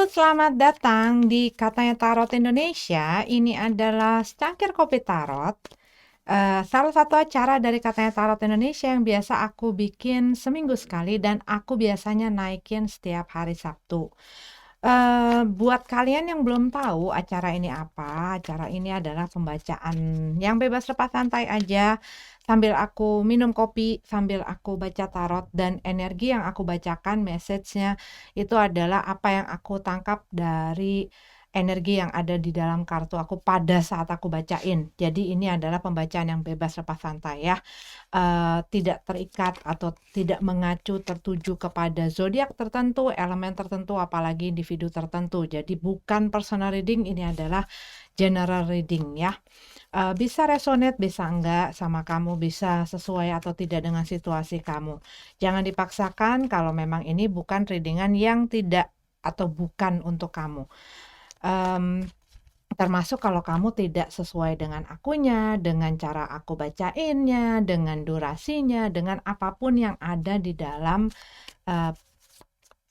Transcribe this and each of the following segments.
Selamat datang di Katanya Tarot Indonesia. Ini adalah secangkir kopi tarot. Salah satu acara dari Katanya Tarot Indonesia yang biasa aku bikin seminggu sekali dan aku biasanya naikin setiap hari Sabtu. Buat kalian yang belum tahu acara ini apa, acara ini adalah pembacaan yang bebas lepas santai aja sambil aku minum kopi, sambil aku baca tarot, dan energi yang aku bacakan, message-nya itu adalah apa yang aku tangkap dari energi yang ada di dalam kartu aku pada saat aku bacain. Jadi ini adalah pembacaan yang bebas lepas santai ya. Tidak terikat atau tidak mengacu tertuju kepada zodiak tertentu, elemen tertentu, apalagi individu tertentu. Jadi bukan personal reading, ini adalah general reading ya. Bisa resonate, bisa enggak sama kamu, bisa sesuai atau tidak dengan situasi kamu. Jangan dipaksakan kalau memang ini bukan readingan yang tidak atau bukan untuk kamu. Termasuk kalau kamu tidak sesuai dengan akunya, dengan cara aku bacainnya, dengan durasinya, dengan apapun yang ada di dalam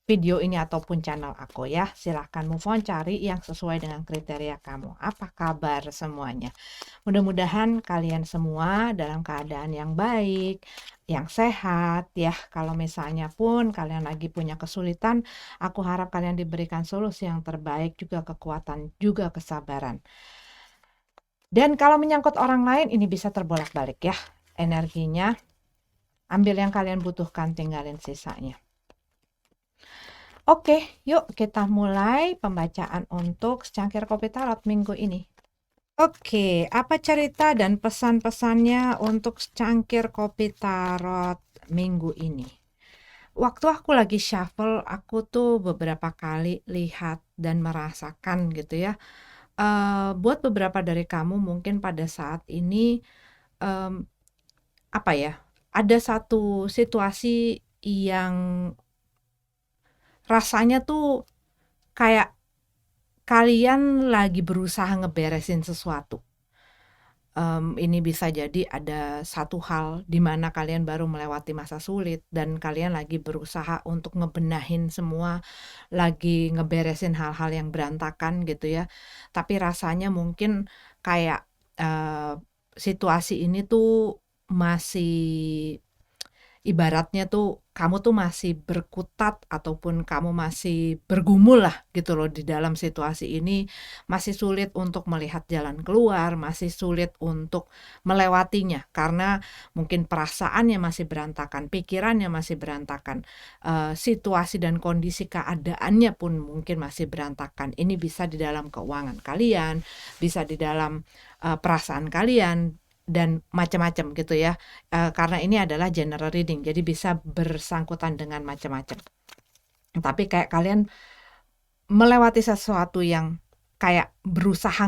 video ini ataupun channel aku ya. Silahkan move on, cari yang sesuai dengan kriteria kamu. Apa kabar semuanya? Mudah-mudahan kalian semua dalam keadaan yang baik, yang sehat ya. Kalau misalnya pun kalian lagi punya kesulitan, aku harap kalian diberikan solusi yang terbaik, juga kekuatan, juga kesabaran. Dan kalau menyangkut orang lain, ini bisa terbolak-balik ya energinya. Ambil yang kalian butuhkan, tinggalin sisanya. Oke, yuk kita mulai pembacaan untuk secangkir kopi tarot minggu ini. Oke, apa cerita dan pesan-pesannya untuk secangkir kopi tarot minggu ini? Waktu aku lagi shuffle, aku tuh beberapa kali lihat dan merasakan gitu ya. Buat beberapa dari kamu mungkin pada saat ini apa ya? Ada satu situasi yang rasanya tuh kayak kalian lagi berusaha ngeberesin sesuatu. Ini bisa jadi ada satu hal di mana kalian baru melewati masa sulit dan kalian lagi berusaha untuk ngebenahin semua, lagi ngeberesin hal-hal yang berantakan gitu ya. Tapi rasanya mungkin kayak situasi ini tuh masih ibaratnya tuh kamu tuh masih berkutat ataupun kamu masih bergumul lah gitu loh di dalam situasi ini, masih sulit untuk melihat jalan keluar, masih sulit untuk melewatinya karena mungkin perasaannya masih berantakan, pikirannya masih berantakan, situasi dan kondisi keadaannya pun mungkin masih berantakan. Ini bisa di dalam keuangan kalian, bisa di dalam perasaan kalian, dan macam-macam gitu ya. Karena ini adalah general reading, jadi bisa bersangkutan dengan macam-macam. Tapi kayak kalian melewati sesuatu yang kayak berusaha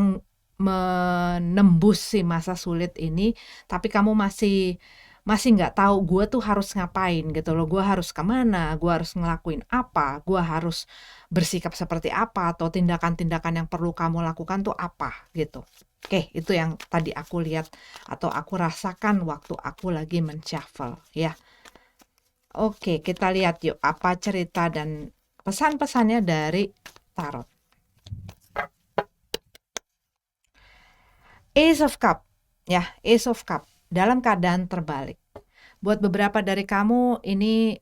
menembus si masa sulit ini, tapi kamu masih nggak tahu gue tuh harus ngapain gitu loh, gue harus kemana, gue harus ngelakuin apa, gue harus bersikap seperti apa, atau tindakan-tindakan yang perlu kamu lakukan tuh apa gitu. Oke, itu yang tadi aku lihat atau aku rasakan waktu aku lagi men-shuffle ya. Oke, kita lihat yuk apa cerita dan pesan-pesannya dari tarot. Ace of Cup ya, Ace of Cup dalam keadaan terbalik. Buat beberapa dari kamu ini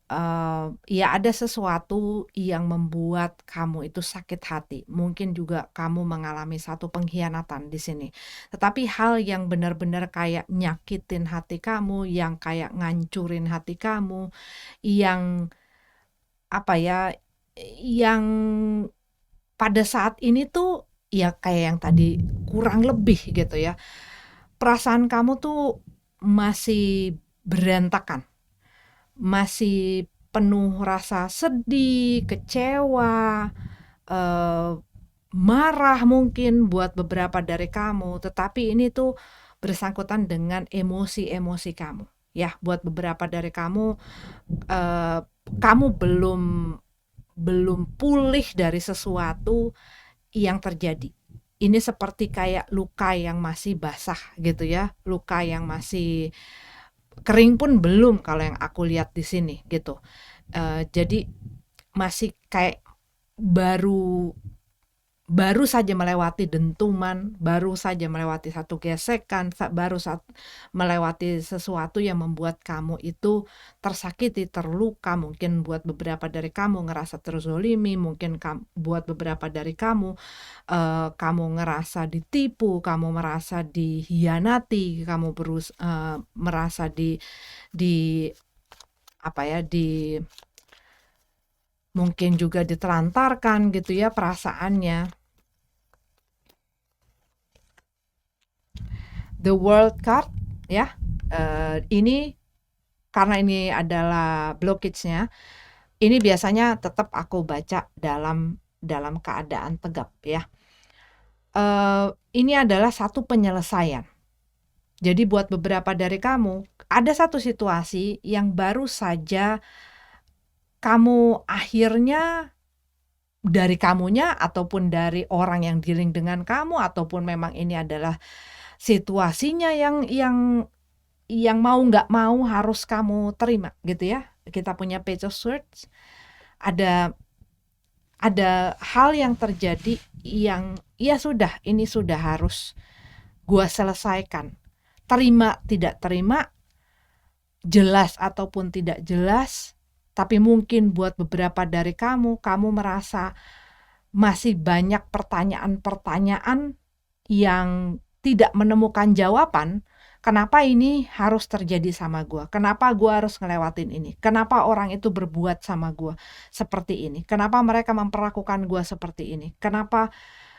ya ada sesuatu yang membuat kamu itu sakit hati. Mungkin juga kamu mengalami satu pengkhianatan di sini. Tetapi hal yang benar-benar kayak nyakitin hati kamu, yang kayak ngancurin hati kamu, yang apa ya, yang pada saat ini tuh ya kayak yang tadi kurang lebih gitu ya. Perasaan kamu tuh masih berantakan, masih penuh rasa sedih, kecewa, marah mungkin buat beberapa dari kamu, tetapi ini tuh bersangkutan dengan emosi-emosi kamu. Ya, buat beberapa dari kamu, kamu belum pulih dari sesuatu yang terjadi. Ini seperti kayak luka yang masih basah gitu ya, luka yang masih kering pun belum kalau yang aku lihat di sini gitu. Jadi masih kayak baru baru saja melewati dentuman, baru saja melewati satu gesekan, melewati sesuatu yang membuat kamu itu tersakiti, terluka. Mungkin buat beberapa dari kamu ngerasa terzolimi, mungkin buat beberapa dari kamu kamu ngerasa ditipu, kamu merasa dihianati, kamu merasa di apa ya, mungkin juga ditelantarkan gitu ya perasaannya. The World card ya, ini karena ini adalah blockage-nya, ini biasanya tetap aku baca dalam keadaan tegap ya. Ini adalah satu penyelesaian. Jadi buat beberapa dari kamu, ada satu situasi yang baru saja kamu akhirnya dari kamunya ataupun dari orang yang dealing dengan kamu, ataupun memang ini adalah situasinya yang mau nggak mau harus kamu terima gitu ya. Kita punya Page of Swords, ada hal yang terjadi yang ya sudah, ini sudah harus gua selesaikan. Terima tidak terima, jelas ataupun tidak jelas, tapi mungkin buat beberapa dari kamu merasa masih banyak pertanyaan-pertanyaan yang tidak menemukan jawaban. Kenapa ini harus terjadi sama gue? Kenapa gue harus ngelewatin ini? Kenapa orang itu berbuat sama gue seperti ini? Kenapa mereka memperlakukan gue seperti ini? Kenapa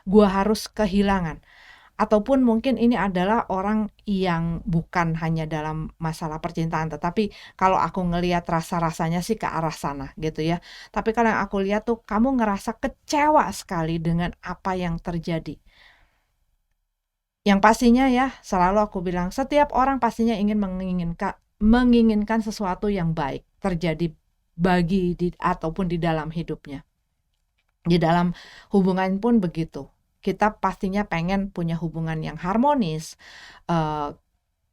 gue harus kehilangan? Ataupun mungkin ini adalah orang yang bukan hanya dalam masalah percintaan, tetapi kalau aku ngelihat rasa-rasanya sih ke arah sana gitu ya. Tapi kalau yang aku lihat tuh kamu ngerasa kecewa sekali dengan apa yang terjadi. Yang pastinya ya, selalu aku bilang, setiap orang pastinya menginginkan sesuatu yang baik terjadi ataupun di dalam hidupnya. Di dalam hubungan pun begitu. Kita pastinya pengen punya hubungan yang harmonis,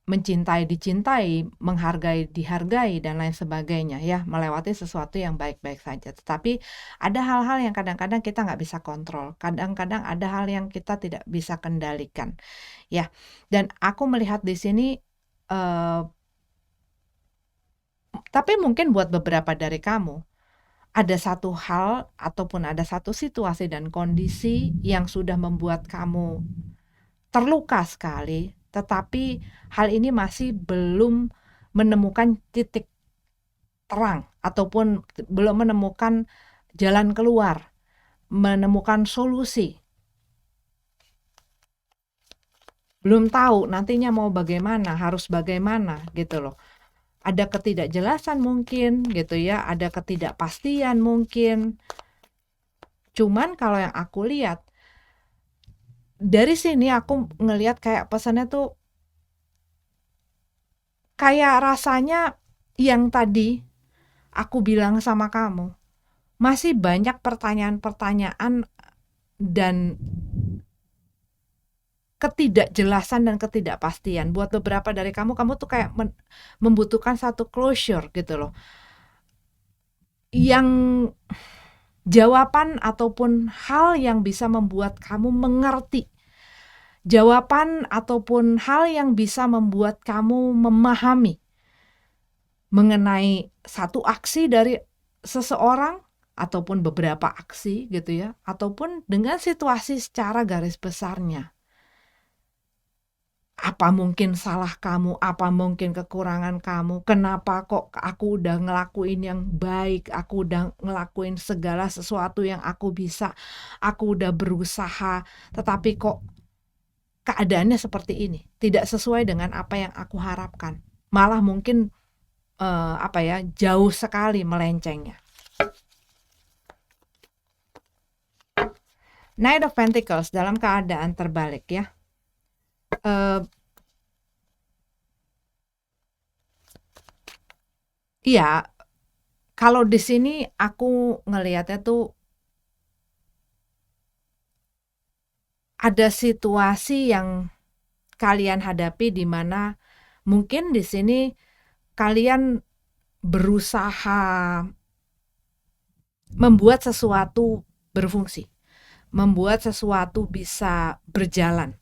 mencintai dicintai, menghargai dihargai, dan lain sebagainya ya, melewati sesuatu yang baik-baik saja. Tetapi ada hal-hal yang kadang-kadang kita nggak bisa kontrol, kadang-kadang ada hal yang kita tidak bisa kendalikan ya. Dan aku melihat di sini tapi mungkin buat beberapa dari kamu ada satu hal ataupun ada satu situasi dan kondisi yang sudah membuat kamu terluka sekali, tetapi hal ini masih belum menemukan titik terang ataupun belum menemukan jalan keluar, menemukan solusi. Belum tahu nantinya mau bagaimana, harus bagaimana gitu loh. Ada ketidakjelasan mungkin gitu ya, ada ketidakpastian mungkin. Cuman kalau yang aku lihat dari sini, aku ngelihat kayak pesannya tuh kayak rasanya yang tadi aku bilang sama kamu, masih banyak pertanyaan-pertanyaan dan ketidakjelasan dan ketidakpastian. Buat beberapa dari kamu tuh kayak membutuhkan satu closure gitu loh. Yang jawaban ataupun hal yang bisa membuat kamu mengerti. Jawaban ataupun hal yang bisa membuat kamu memahami mengenai satu aksi dari seseorang ataupun beberapa aksi gitu ya, ataupun dengan situasi secara garis besarnya. Apa mungkin salah kamu, apa mungkin kekurangan kamu, kenapa kok aku udah ngelakuin yang baik, aku udah ngelakuin segala sesuatu yang aku bisa, aku udah berusaha, tetapi kok keadaannya seperti ini, tidak sesuai dengan apa yang aku harapkan, malah mungkin jauh sekali melencengnya. Knight of Pentacles dalam keadaan terbalik ya. Iya, kalau di sini aku ngelihatnya tuh ada situasi yang kalian hadapi di mana mungkin di sini kalian berusaha membuat sesuatu berfungsi, membuat sesuatu bisa berjalan.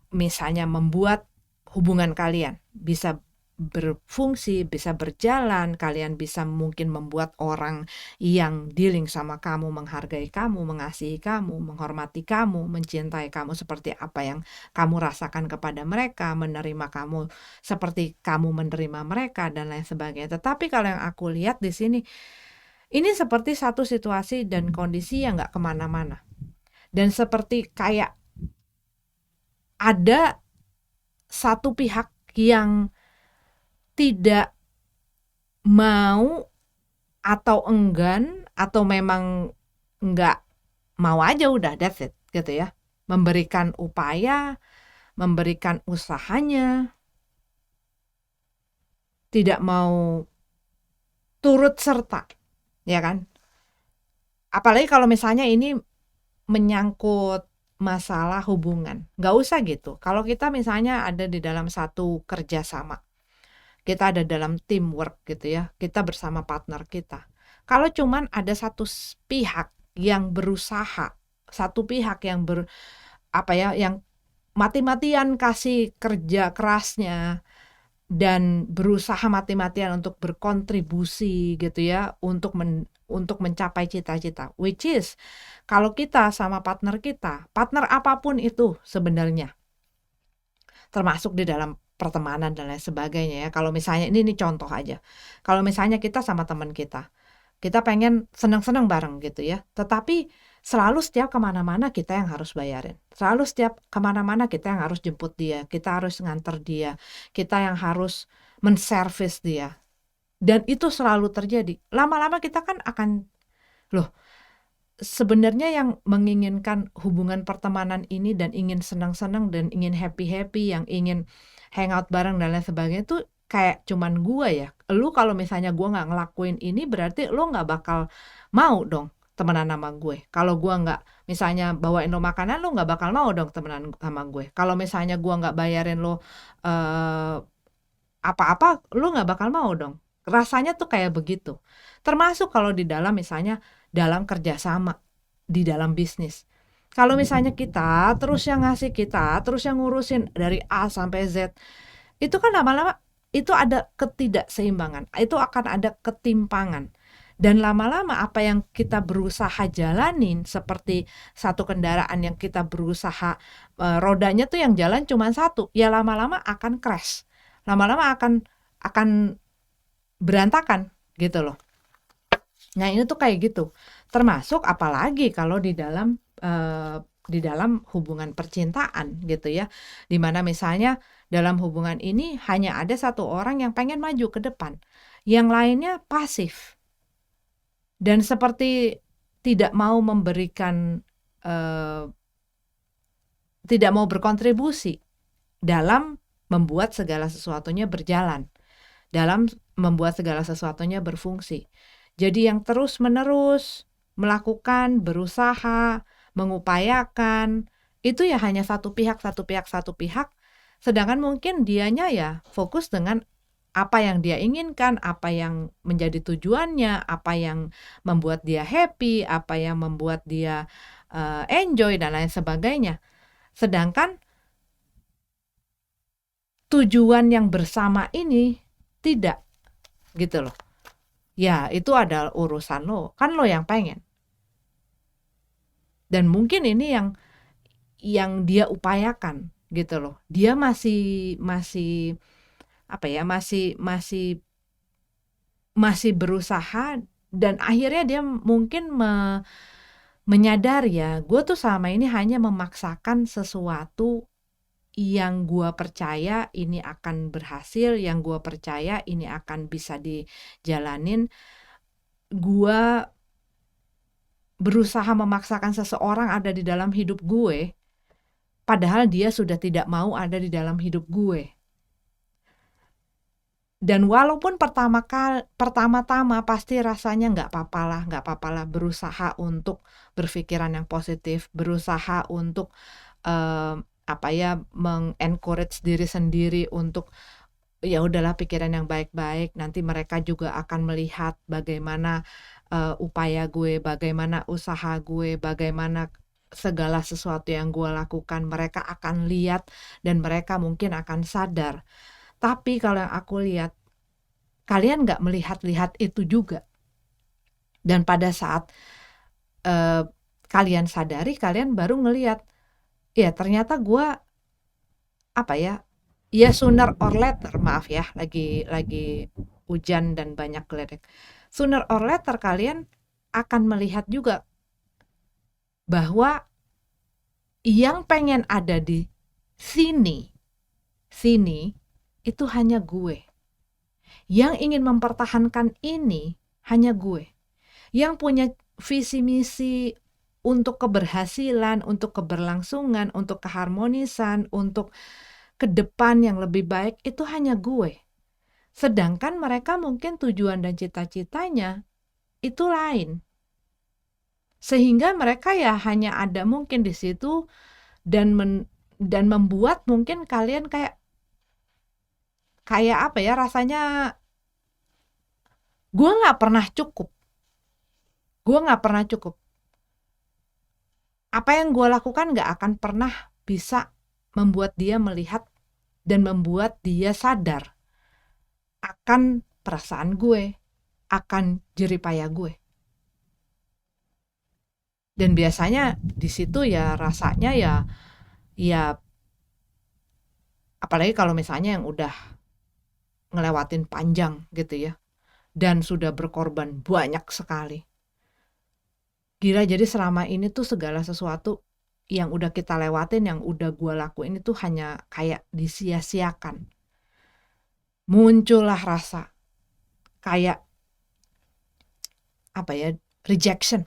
Misalnya membuat hubungan kalian bisa berfungsi, bisa berjalan, kalian bisa mungkin membuat orang yang dealing sama kamu menghargai kamu, mengasihi kamu, menghormati kamu, mencintai kamu seperti apa yang kamu rasakan kepada mereka, menerima kamu seperti kamu menerima mereka, dan lain sebagainya. Tetapi kalau yang aku lihat di sini, ini seperti satu situasi dan kondisi yang nggak kemana-mana. Dan seperti kayak ada satu pihak yang tidak mau atau enggan atau memang nggak mau aja, udah that's it gitu ya, memberikan upaya, memberikan usahanya, tidak mau turut serta, ya kan? Apalagi kalau misalnya ini menyangkut masalah hubungan, nggak usah gitu. Kalau kita misalnya ada di dalam satu kerjasama, kita ada dalam teamwork gitu ya, kita bersama partner kita. Kalau cuman ada satu pihak yang berusaha, satu pihak yang yang mati-matian kasih kerja kerasnya dan berusaha mati-matian untuk berkontribusi gitu ya, untuk mencapai cita-cita, which is kalau kita sama partner kita, partner apapun itu sebenarnya, termasuk di dalam pertemanan dan lain sebagainya ya. Kalau misalnya ini contoh aja. Kalau misalnya kita sama teman kita pengen senang-senang bareng gitu ya. Tetapi selalu setiap kemana-mana kita yang harus bayarin. Selalu setiap kemana-mana kita yang harus jemput dia. Kita harus nganter dia. Kita yang harus menservis dia. Dan itu selalu terjadi. Lama-lama kita kan akan, loh, sebenarnya yang menginginkan hubungan pertemanan ini dan ingin senang-senang dan ingin happy-happy, yang ingin hangout bareng dan lain sebagainya itu kayak cuman gua ya. Lu kalau misalnya gua nggak ngelakuin ini berarti lu nggak bakal mau dong temenan sama gue. Kalau gua nggak misalnya bawain lo makanan, lu nggak bakal mau dong temenan sama gue. Kalau misalnya gua nggak bayarin lo apa-apa, lu nggak bakal mau dong. Rasanya tuh kayak begitu. Termasuk kalau di dalam misalnya dalam kerjasama, di dalam bisnis. Kalau misalnya kita terus yang ngasih, kita terus yang ngurusin dari A sampai Z, itu kan lama-lama itu ada ketidakseimbangan, itu akan ada ketimpangan. Dan lama-lama apa yang kita berusaha jalanin, seperti satu kendaraan yang kita berusaha rodanya tuh yang jalan cuma satu, ya lama-lama akan crash, lama-lama akan berantakan gitu loh. Nah ini tuh kayak gitu. Termasuk apalagi kalau di dalam hubungan percintaan gitu ya, dimana misalnya dalam hubungan ini hanya ada satu orang yang pengen maju ke depan, yang lainnya pasif dan seperti tidak mau memberikan, tidak mau berkontribusi dalam membuat segala sesuatunya berjalan, dalam membuat segala sesuatunya berfungsi. Jadi yang terus-menerus melakukan, berusaha, mengupayakan, itu ya hanya satu pihak, sedangkan mungkin dianya ya fokus dengan apa yang dia inginkan, apa yang menjadi tujuannya, apa yang membuat dia happy, apa yang membuat dia enjoy dan lain sebagainya. Sedangkan tujuan yang bersama ini tidak, gitu loh. Ya itu adalah urusan lo, kan lo yang pengen. Dan mungkin ini yang dia upayakan gitu loh. Dia masih berusaha, dan akhirnya dia mungkin menyadari ya, gue tuh selama ini hanya memaksakan sesuatu yang gue percaya ini akan berhasil, yang gue percaya ini akan bisa dijalanin. Gue berusaha memaksakan seseorang ada di dalam hidup gue, padahal dia sudah tidak mau ada di dalam hidup gue. Dan walaupun pertama-tama pasti rasanya nggak apa-apa lah berusaha untuk berpikiran yang positif, berusaha untuk mengencourage diri sendiri untuk ya udahlah pikiran yang baik-baik, nanti mereka juga akan melihat bagaimana upaya gue, bagaimana usaha gue, bagaimana segala sesuatu yang gue lakukan, mereka akan lihat dan mereka mungkin akan sadar. Tapi kalau yang aku lihat, kalian nggak melihat-lihat itu juga. Dan pada saat kalian sadari, kalian baru ngelihat, ya ternyata gue ya sooner or later, maaf ya, lagi hujan dan banyak geledek. Sooner or later kalian akan melihat juga bahwa yang pengen ada di sini itu hanya gue. Yang ingin mempertahankan ini hanya gue. Yang punya visi misi untuk keberhasilan, untuk keberlangsungan, untuk keharmonisan, untuk ke depan yang lebih baik itu hanya gue. Sedangkan mereka mungkin tujuan dan cita-citanya itu lain. Sehingga mereka ya hanya ada mungkin di situ dan membuat mungkin kalian kayak apa ya, rasanya gue nggak pernah cukup. Apa yang gue lakukan nggak akan pernah bisa membuat dia melihat dan membuat dia sadar akan perasaan gue, akan jeripaya gue. Dan biasanya di situ ya rasanya ya apalagi kalau misalnya yang udah ngelewatin panjang gitu ya, dan sudah berkorban banyak sekali. Gila, jadi selama ini tuh segala sesuatu yang udah kita lewatin, yang udah gue lakuin itu hanya kayak disia-siakan. Muncullah rasa kayak rejection,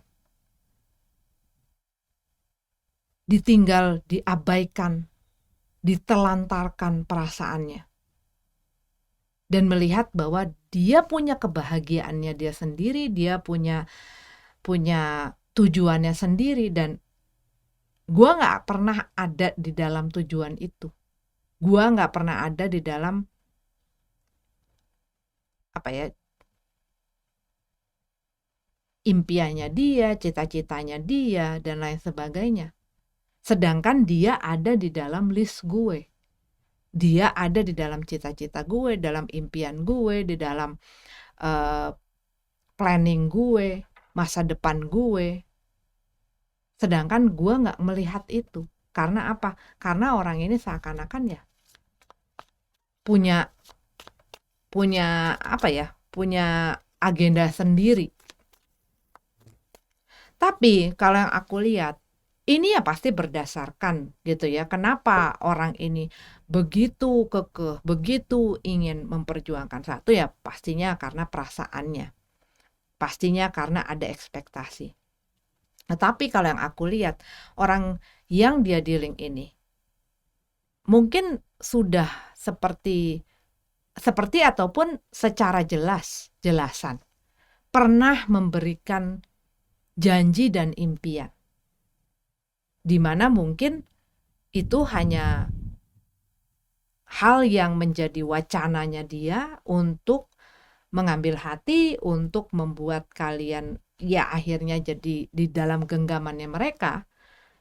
ditinggal, diabaikan, ditelantarkan perasaannya, dan melihat bahwa dia punya kebahagiaannya dia sendiri, dia punya tujuannya sendiri, dan gue nggak pernah ada di dalam tujuan itu. Gue nggak pernah ada di dalam impiannya dia, cita-citanya dia, dan lain sebagainya. Sedangkan dia ada di dalam list gue. Dia ada di dalam cita-cita gue, dalam impian gue, di dalam planning gue, masa depan gue. Sedangkan gue nggak melihat itu. Karena apa? Karena orang ini seakan-akan ya punya agenda sendiri. Tapi kalau yang aku lihat, ini ya pasti berdasarkan gitu ya, kenapa orang ini begitu kekeh, begitu ingin memperjuangkan satu, ya pastinya karena perasaannya, pastinya karena ada ekspektasi. Nah, tapi kalau yang aku lihat, orang yang dia dealing ini mungkin sudah seperti ataupun secara jelasan pernah memberikan janji dan impian, di mana mungkin itu hanya hal yang menjadi wacananya dia untuk mengambil hati, untuk membuat kalian ya akhirnya jadi di dalam genggamannya mereka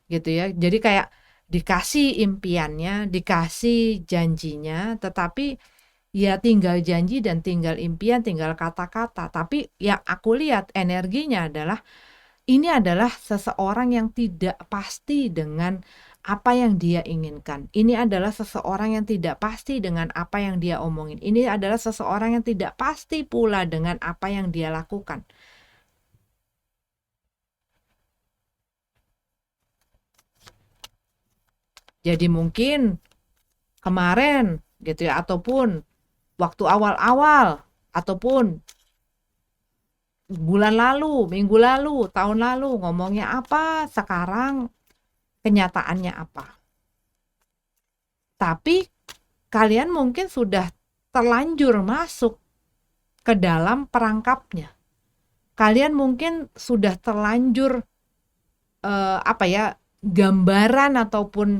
gitu ya. Jadi kayak dikasih impiannya, dikasih janjinya, tetapi ya tinggal janji dan tinggal impian, tinggal kata-kata. Tapi yang aku lihat energinya adalah ini adalah seseorang yang tidak pasti dengan apa yang dia inginkan. Ini adalah seseorang yang tidak pasti dengan apa yang dia omongin. Ini adalah seseorang yang tidak pasti pula dengan apa yang dia lakukan. Jadi mungkin kemarin gitu ya, ataupun waktu awal-awal, ataupun bulan lalu, minggu lalu, tahun lalu ngomongnya apa, sekarang kenyataannya apa. Tapi kalian mungkin sudah terlanjur masuk ke dalam perangkapnya. Kalian mungkin sudah terlanjur gambaran ataupun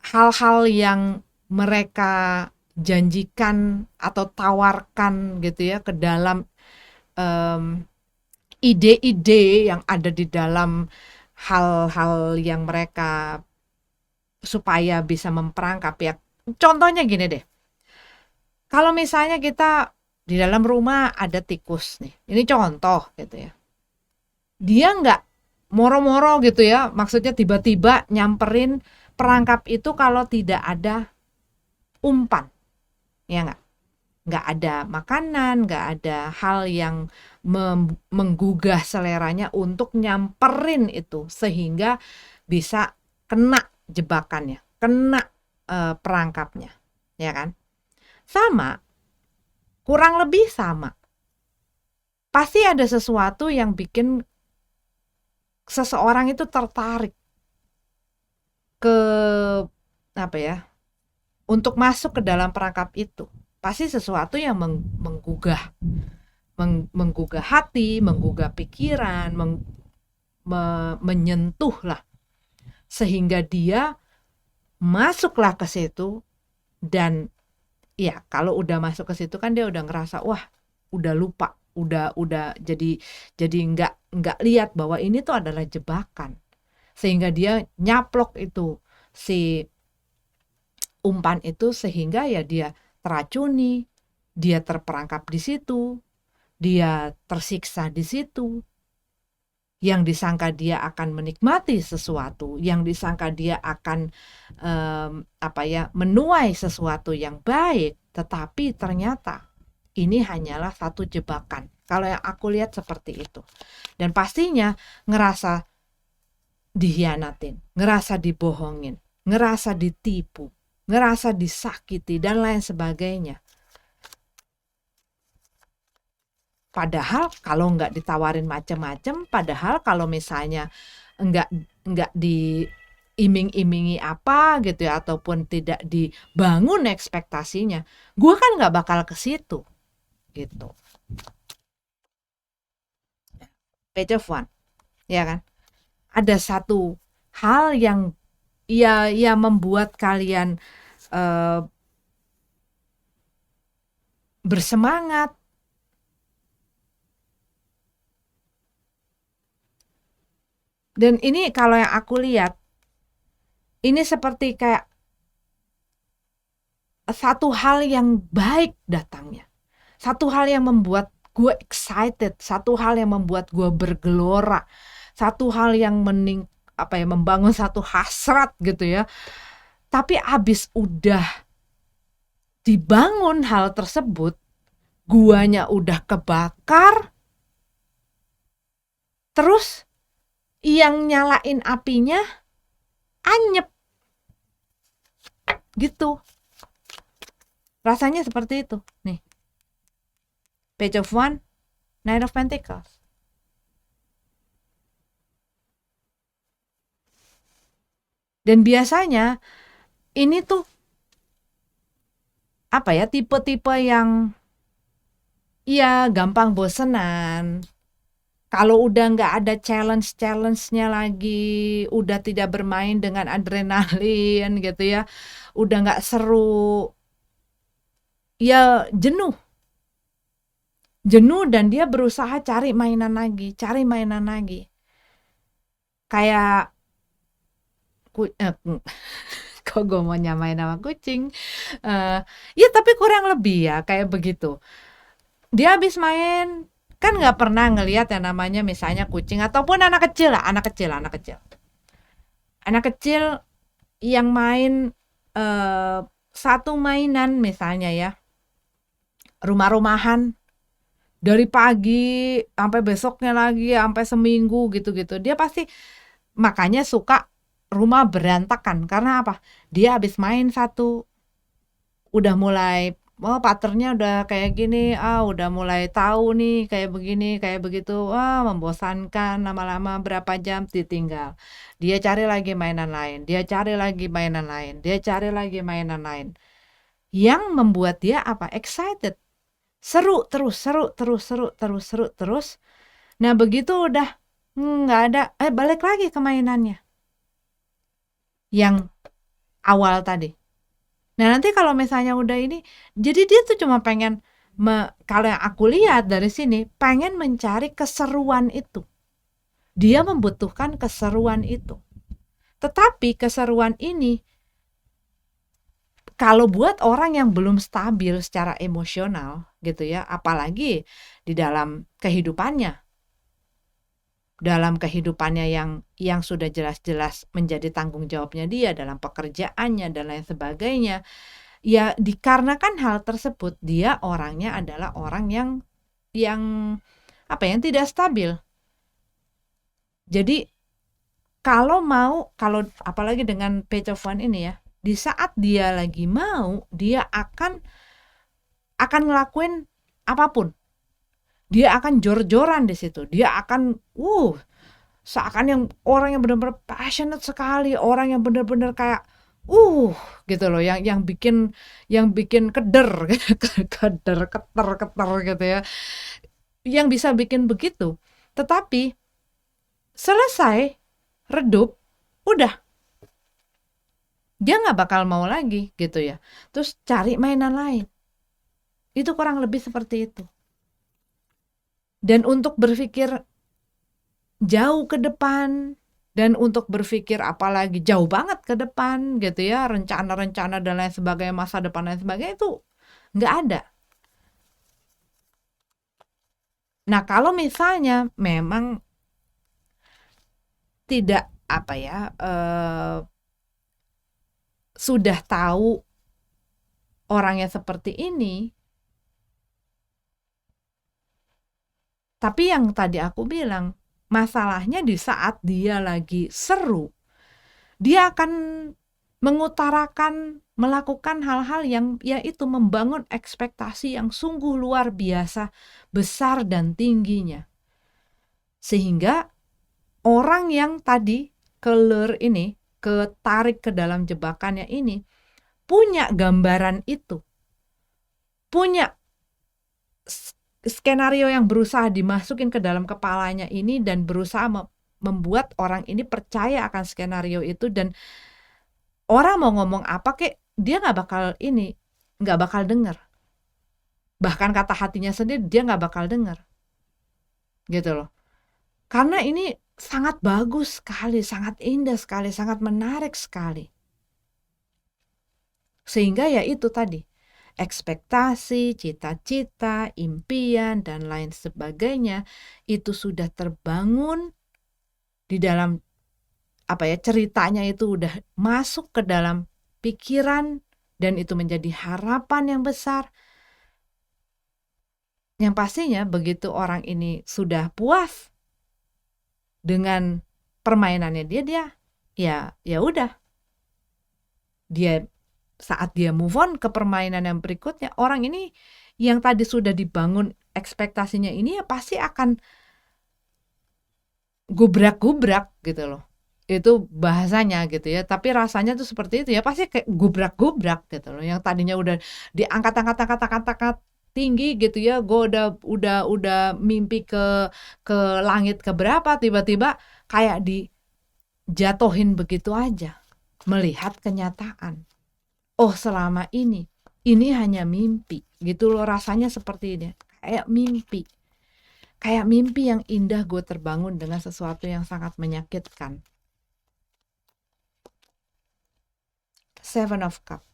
hal-hal yang mereka janjikan atau tawarkan gitu ya ke dalam ide-ide yang ada di dalam hal-hal yang mereka supaya bisa memperangkap ya. Contohnya gini deh, kalau misalnya kita di dalam rumah ada tikus nih, ini contoh gitu ya. Dia nggak moro-moro gitu ya, maksudnya tiba-tiba nyamperin perangkap itu kalau tidak ada umpan, ya nggak? Nggak ada makanan, nggak ada hal yang menggugah seleranya untuk nyamperin itu sehingga bisa kena jebakannya, kena perangkapnya, ya kan? Sama, kurang lebih sama. Pasti ada sesuatu yang bikin seseorang itu tertarik ke apa ya? Untuk masuk ke dalam perangkap itu. Pasti sesuatu yang menggugah menggugah hati, menggugah pikiran, menyentuh lah, sehingga dia masuklah ke situ. Dan ya kalau udah masuk ke situ kan dia udah ngerasa wah udah lupa, udah jadi nggak lihat bahwa ini tuh adalah jebakan, sehingga dia nyaplok itu si umpan itu, sehingga ya dia teracuni, dia terperangkap di situ, dia tersiksa di situ. Yang disangka dia akan menikmati sesuatu, yang disangka dia akan menuai sesuatu yang baik, tetapi ternyata ini hanyalah satu jebakan. Kalau yang aku lihat seperti itu. Dan pastinya ngerasa dihianatin, ngerasa dibohongin, ngerasa ditipu, ngerasa disakiti, dan lain sebagainya. Padahal kalau nggak ditawarin macam-macam, padahal kalau misalnya nggak diiming-imingi apa gitu ya, ataupun tidak dibangun ekspektasinya, gue kan nggak bakal ke situ gitu. Page of One, ya kan? Ada satu hal yang ya membuat kalian bersemangat. Dan ini kalau yang aku lihat, ini seperti kayak satu hal yang baik datangnya. Satu hal yang membuat gue excited, satu hal yang membuat gue bergelora, satu hal yang membangun satu hasrat gitu ya. Tapi abis udah dibangun hal tersebut, guanya udah kebakar, terus yang nyalain apinya anyep gitu. Rasanya seperti itu nih. Page of One, Knight of Pentacles. Dan biasanya ini tuh tipe-tipe yang ya gampang bosenan. Kalau udah nggak ada challenge-nya lagi, udah tidak bermain dengan adrenalin gitu ya, udah nggak seru, ya jenuh. Dan dia berusaha cari mainan lagi. Kayak kok gue mau nyamain nama kucing, ya tapi kurang lebih ya kayak begitu. Dia habis main kan nggak pernah ngelihat yang namanya misalnya kucing ataupun anak kecil yang main satu mainan misalnya ya, rumah-rumahan dari pagi sampai besoknya lagi, sampai seminggu gitu-gitu. Dia pasti makanya suka rumah berantakan. Karena apa? Dia habis main satu, udah mulai patternnya udah kayak gini, udah mulai tahu nih kayak begini, kayak begitu, membosankan, lama-lama berapa jam ditinggal. Dia cari lagi mainan lain, yang membuat dia excited, seru terus. Nah begitu udah nggak ada, balik lagi ke mainannya yang awal tadi. Nah nanti kalau misalnya udah ini, jadi dia tuh cuma pengen kalau yang aku lihat dari sini, pengen mencari keseruan itu. Dia membutuhkan keseruan itu. Tetapi keseruan ini, kalau buat orang yang belum stabil secara emosional gitu ya, apalagi di dalam kehidupannya yang sudah jelas-jelas menjadi tanggung jawabnya dia dalam pekerjaannya dan lain sebagainya, ya dikarenakan hal tersebut dia orangnya adalah orang yang yang tidak stabil. Jadi kalau apalagi dengan page of one ini ya, di saat dia lagi mau, dia akan ngelakuin apapun. Dia akan jor-joran di situ. Dia akan seakan yang orang yang benar-benar passionate sekali, orang yang benar-benar kayak gitu loh, yang bikin keder keder keter gitu ya, yang bisa bikin begitu. Tetapi selesai redup, udah dia nggak bakal mau lagi gitu ya, terus cari mainan lain. Itu kurang lebih seperti itu. Dan untuk berpikir jauh ke depan, dan untuk berpikir apalagi jauh banget ke depan gitu ya, rencana-rencana dan lain sebagainya, masa depan dan lain sebagainya, itu nggak ada. Nah kalau misalnya memang tidak sudah tahu orangnya seperti ini, tapi yang tadi aku bilang, masalahnya di saat dia lagi seru, dia akan mengutarakan, melakukan hal-hal yang yaitu membangun ekspektasi yang sungguh luar biasa besar dan tingginya. Sehingga orang yang tadi ketarik ke dalam jebakannya ini, punya gambaran itu, punya skenario yang berusaha dimasukin ke dalam kepalanya ini, dan berusaha membuat orang ini percaya akan skenario itu, dan orang mau ngomong apa kek, dia nggak bakal denger. Bahkan kata hatinya sendiri dia nggak bakal denger. Gitu loh. Karena ini sangat bagus sekali, sangat indah sekali, sangat menarik sekali. Sehingga ya itu tadi, ekspektasi, cita-cita, impian, dan lain sebagainya itu sudah terbangun di dalam ceritanya, itu udah masuk ke dalam pikiran, dan itu menjadi harapan yang besar. Yang pastinya begitu orang ini sudah puas dengan permainannya dia ya udah, dia saat dia move on ke permainan yang berikutnya, orang ini yang tadi sudah dibangun ekspektasinya ini ya pasti akan gubrak-gubrak gitu loh. Itu bahasanya gitu ya, tapi rasanya tuh seperti itu ya, pasti kayak gubrak-gubrak gitu loh. Yang tadinya udah diangkat-angkat tinggi gitu ya, gue udah mimpi ke langit keberapa, tiba-tiba kayak dijatuhin begitu aja, melihat kenyataan. Oh, selama ini hanya mimpi gitu loh, rasanya seperti ini, kayak mimpi yang indah gue terbangun dengan sesuatu yang sangat menyakitkan. Seven of Cups.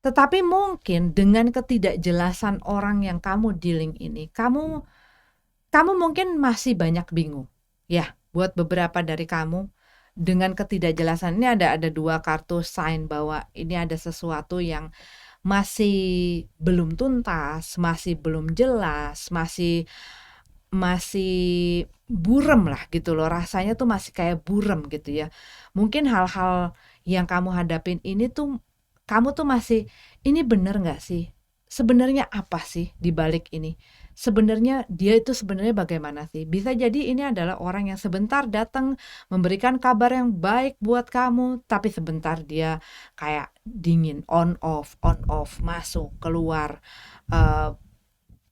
Tetapi mungkin dengan ketidakjelasan orang yang kamu dealing ini, kamu mungkin masih banyak bingung. Ya, buat beberapa dari kamu, dengan ketidakjelasan ini ada dua kartu sign bahwa ini ada sesuatu yang masih belum tuntas, masih belum jelas, masih burem lah gitu loh, rasanya tuh masih kayak burem gitu ya. Mungkin hal-hal yang kamu hadapin ini tuh, kamu tuh masih, ini bener gak sih? Sebenarnya apa sih di balik ini? Sebenarnya dia itu sebenarnya bagaimana sih? Bisa jadi ini adalah orang yang sebentar datang memberikan kabar yang baik buat kamu, tapi sebentar dia kayak dingin, on off, masuk, keluar,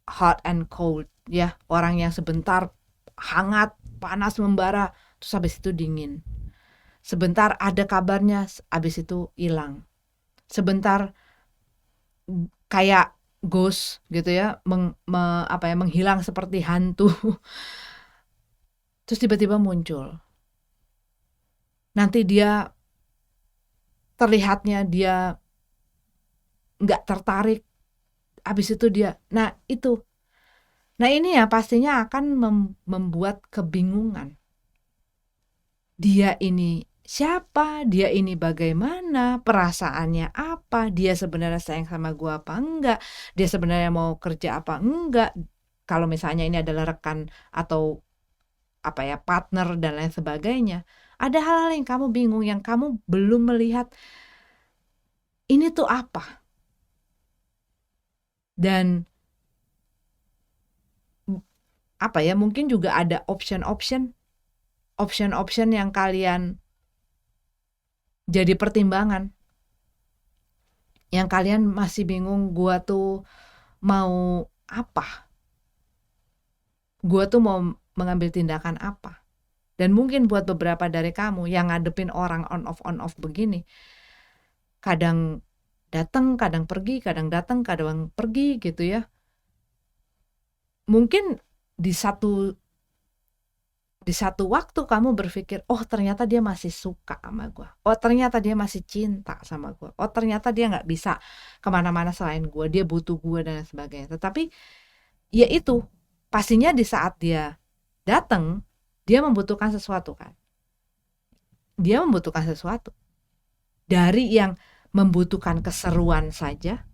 hot and cold ya, orang yang sebentar hangat, panas, membara, terus habis itu dingin. Sebentar ada kabarnya, habis itu hilang. Sebentar kayak ghost gitu ya, menghilang seperti hantu. Terus tiba-tiba muncul. Nanti dia terlihatnya dia nggak tertarik, habis itu dia, nah itu. Nah ini ya pastinya akan membuat kebingungan. Dia ini siapa? Dia ini bagaimana? Perasaannya apa? Dia sebenarnya sayang sama gua apa enggak? Dia sebenarnya mau kerja apa enggak? Kalau misalnya ini adalah rekan atau apa ya, partner dan lain sebagainya. Ada hal-hal yang kamu bingung, yang kamu belum melihat ini tuh apa. Dan apa ya, mungkin juga ada option-option yang kalian jadi pertimbangan. Yang kalian masih bingung, gua tuh mau apa? Gua tuh mau mengambil tindakan apa? Dan mungkin buat beberapa dari kamu yang ngadepin orang on off begini, kadang datang, kadang pergi, kadang datang, kadang pergi gitu ya. Mungkin di satu waktu kamu berpikir, oh ternyata dia masih suka sama gue, oh ternyata dia masih cinta sama gue, oh ternyata dia nggak bisa kemana-mana selain gue, dia butuh gue dan sebagainya. Tetapi ya itu pastinya di saat dia datang, dia membutuhkan sesuatu kan, dia membutuhkan sesuatu dari yang membutuhkan keseruan saja,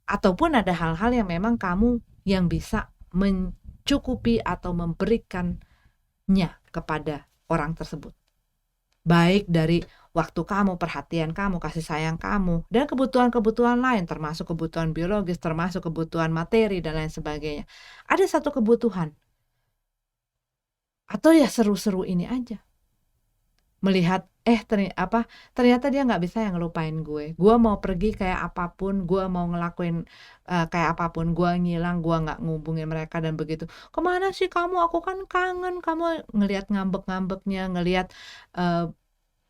ataupun ada hal-hal yang memang kamu yang bisa mencukupi atau memberikannya kepada orang tersebut. Baik dari waktu kamu, perhatian kamu, kasih sayang kamu, dan kebutuhan-kebutuhan lain, termasuk kebutuhan biologis, termasuk kebutuhan materi, dan lain sebagainya. Ada satu kebutuhan. Atau ya seru-seru ini aja. Melihat, ternyata dia nggak bisa yang ngelupain gue. Gue mau pergi kayak apapun, gue mau ngelakuin kayak apapun, gue ngilang, gue nggak ngubungin mereka dan begitu. Kemana sih kamu? Aku kan kangen. Kamu ngelihat ngambek-ngambeknya, ngelihat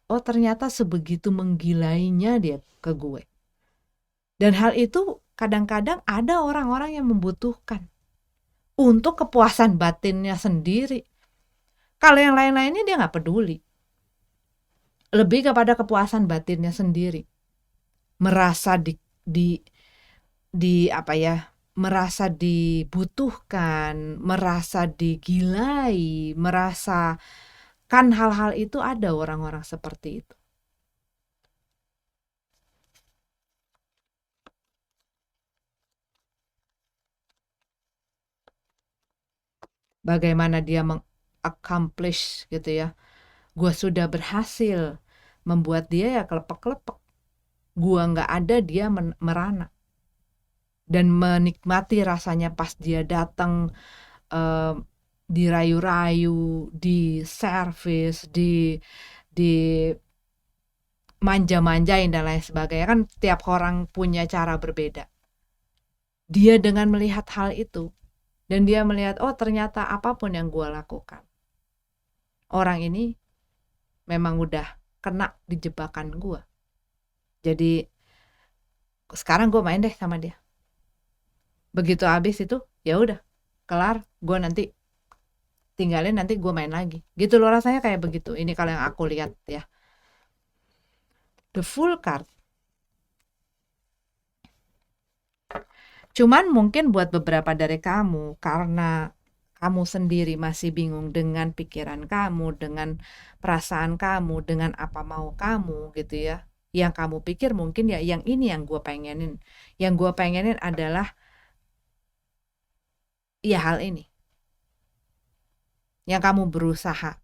oh ternyata sebegitu menggilainya dia ke gue. Dan hal itu kadang-kadang ada orang-orang yang membutuhkan untuk kepuasan batinnya sendiri. Kalau yang lain-lainnya dia nggak peduli. Lebih kepada kepuasan batinnya sendiri. Merasa di apa ya, merasa dibutuhkan, merasa digilai, merasa kan hal-hal itu ada orang-orang seperti itu. Bagaimana dia accomplish gitu ya. Gue sudah berhasil membuat dia ya kelepek-kelepek. Gue nggak ada, dia merana. Dan menikmati rasanya pas dia datang, dirayu-rayu, di servis, di manja-manjain dan lain sebagainya. Kan tiap orang punya cara berbeda. Dia dengan melihat hal itu, dan dia melihat, oh ternyata apapun yang gue lakukan, orang ini memang udah kena di jebakan gue. Jadi sekarang gue main deh sama dia. Begitu habis itu, ya udah kelar, gue nanti tinggalin, nanti gue main lagi. Gitu loh rasanya kayak begitu. Ini kalau yang aku lihat ya. The Fool card. Cuman mungkin buat beberapa dari kamu, karena kamu sendiri masih bingung dengan pikiran kamu, dengan perasaan kamu, dengan apa mau kamu gitu ya. Yang kamu pikir mungkin ya yang ini yang gue pengenin. Yang gue pengenin adalah ya hal ini. Yang kamu berusaha.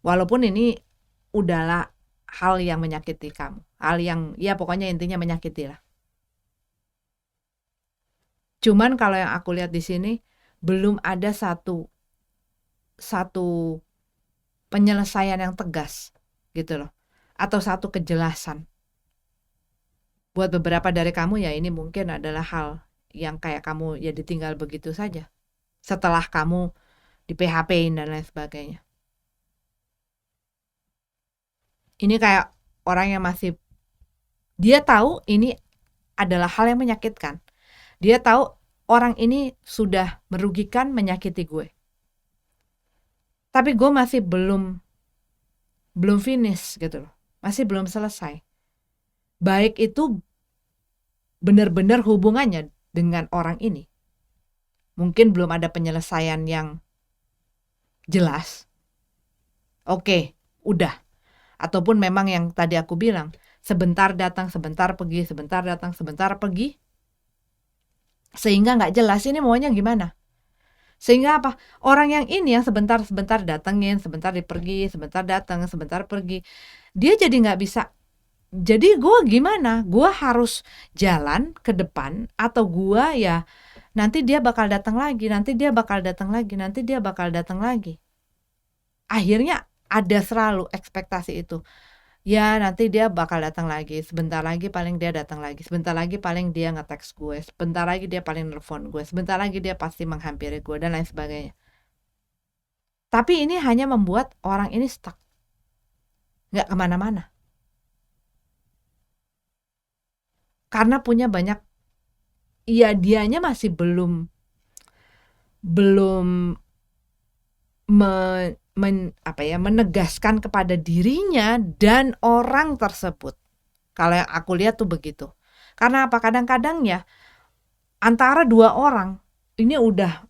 Walaupun ini udahlah hal yang menyakiti kamu. Hal yang ya pokoknya intinya menyakiti lah. Cuman kalau yang aku lihat di sini belum ada satu penyelesaian yang tegas gitu loh, atau satu kejelasan. Buat beberapa dari kamu ya ini mungkin adalah hal yang kayak kamu ya ditinggal begitu saja setelah kamu di PHP-in dan lain sebagainya. Ini kayak orang yang masih, dia tahu ini adalah hal yang menyakitkan. Dia tahu orang ini sudah merugikan, menyakiti gue. Tapi gue masih belum finish gitu loh. Masih belum selesai. Baik itu benar-benar hubungannya dengan orang ini. Mungkin belum ada penyelesaian yang jelas. Oke, udah. Ataupun memang yang tadi aku bilang, sebentar datang, sebentar pergi, sebentar datang, sebentar pergi. Sehingga nggak jelas ini maunya gimana. Sehingga apa? Orang yang ini yang sebentar-sebentar datengin, sebentar dipergi, sebentar datang, sebentar pergi. Dia jadi nggak bisa. Jadi gue gimana? Gue harus jalan ke depan atau gue ya nanti dia bakal datang lagi, nanti dia bakal datang lagi, nanti dia bakal datang lagi. Akhirnya ada selalu ekspektasi itu. Ya nanti dia bakal datang lagi, sebentar lagi paling dia datang lagi, sebentar lagi paling dia nge-text gue, sebentar lagi dia paling nelfon gue, sebentar lagi dia pasti menghampiri gue dan lain sebagainya. Tapi ini hanya membuat orang ini stuck, nggak kemana-mana. Karena punya banyak, ya dianya masih belum menegaskan kepada dirinya dan orang tersebut. Kalau yang aku lihat tuh begitu. Karena apa? Kadang-kadang ya antara dua orang ini udah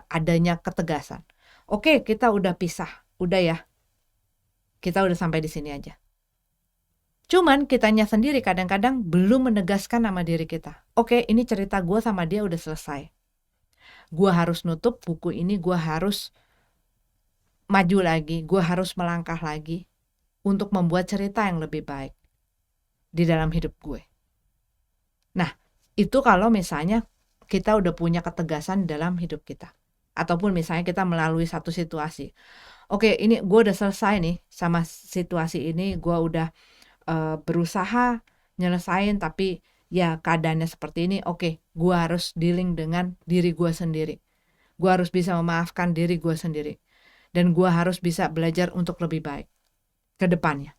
adanya ketegasan. Oke, kita udah pisah. Udah ya. Kita udah sampai di sini aja. Cuman kitanya sendiri kadang-kadang belum menegaskan sama diri kita. Oke, ini cerita gue sama dia udah selesai. Gue harus nutup buku ini, gue harus maju lagi, gue harus melangkah lagi untuk membuat cerita yang lebih baik di dalam hidup gue. Nah, itu kalau misalnya kita udah punya ketegasan dalam hidup kita. Ataupun misalnya kita melalui satu situasi. Oke, ini gue udah selesai nih sama situasi ini, gue udah berusaha nyelesain tapi ya keadaannya seperti ini. Oke, gue harus dealing dengan diri gue sendiri. Gue harus bisa memaafkan diri gue sendiri. Dan gue harus bisa belajar untuk lebih baik ke depannya.